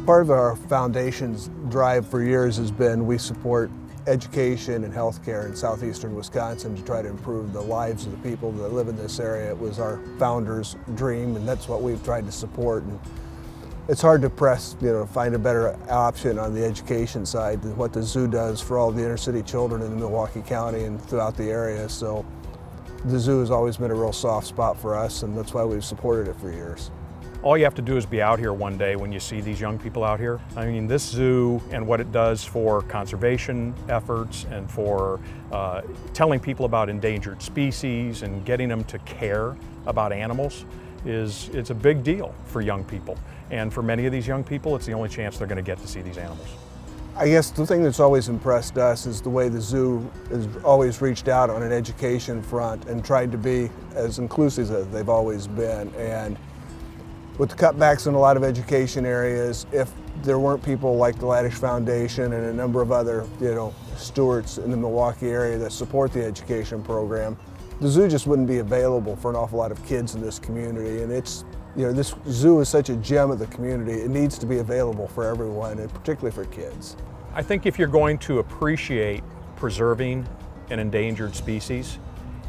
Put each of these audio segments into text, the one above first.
Part of our foundation's drive for years has been we support education and healthcare in southeastern Wisconsin to try to improve the lives of the people that live in this area. It was our founder's dream, and that's what we've tried to support. And it's hard to find a better option on the education side than what the zoo does for all the inner city children in Milwaukee County and throughout the area. So the zoo has always been a real soft spot for us, and that's why we've supported it for years. All you have to do is be out here one day when you see these young people out here. I mean, this zoo and what it does for conservation efforts and for telling people about endangered species and getting them to care about animals it's a big deal for young people. And for many of these young people, it's the only chance they're going to get to see these animals. I guess the thing that's always impressed us is the way the zoo has always reached out on an education front and tried to be as inclusive as they've always been. And with the cutbacks in a lot of education areas, if there weren't people like the Ladish Foundation and a number of other, stewards in the Milwaukee area that support the education program, the zoo just wouldn't be available for an awful lot of kids in this community. And this zoo is such a gem of the community. It needs to be available for everyone, and particularly for kids. I think if you're going to appreciate preserving an endangered species,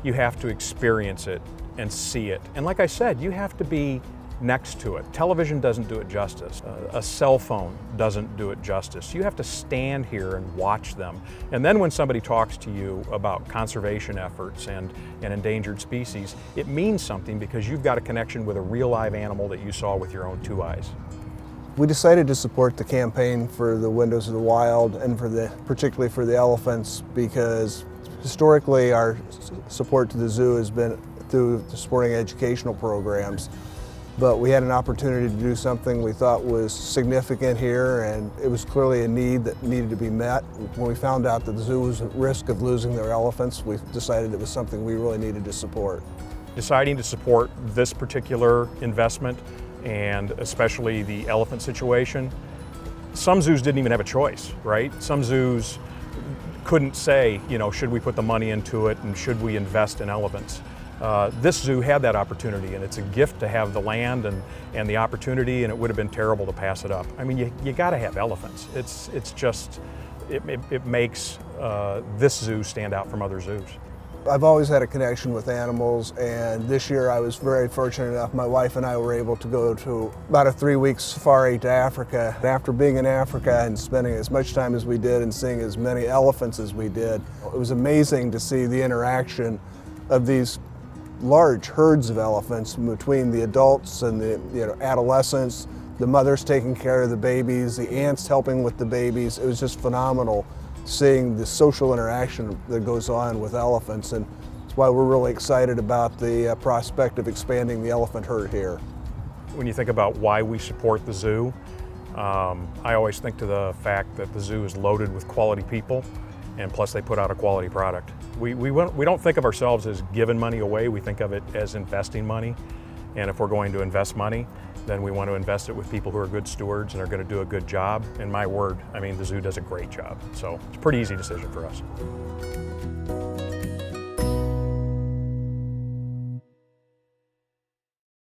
you have to experience it and see it. And like I said, you have to be next to it. Television doesn't do it justice. A cell phone doesn't do it justice. You have to stand here and watch them. And then when somebody talks to you about conservation efforts and endangered species, it means something because you've got a connection with a real live animal that you saw with your own two eyes. We decided to support the campaign for the Windows of the Wild and particularly for the elephants because historically our support to the zoo has been through supporting educational programs. But we had an opportunity to do something we thought was significant here, and it was clearly a need that needed to be met. When we found out that the zoo was at risk of losing their elephants, we decided it was something we really needed to support. Deciding to support this particular investment, and especially the elephant situation, some zoos didn't even have a choice, right? Some zoos couldn't say, should we put the money into it and should we invest in elephants? This zoo had that opportunity, and it's a gift to have the land and the opportunity, and it would have been terrible to pass it up. I mean, you got to have elephants. It makes this zoo stand out from other zoos. I've always had a connection with animals, and this year I was very fortunate enough. My wife and I were able to go to about a 3-week safari to Africa. After being in Africa and spending as much time as we did and seeing as many elephants as we did, it was amazing to see the interaction of these large herds of elephants between the adults and the adolescents, the mothers taking care of the babies, the aunts helping with the babies. It was just phenomenal seeing the social interaction that goes on with elephants, and that's why we're really excited about the prospect of expanding the elephant herd here. When you think about why we support the zoo, I always think to the fact that the zoo is loaded with quality people, and plus they put out a quality product. We don't think of ourselves as giving money away, we think of it as investing money. And if we're going to invest money, then we want to invest it with people who are good stewards and are going to do a good job. And my word, I mean, the zoo does a great job. So it's a pretty easy decision for us.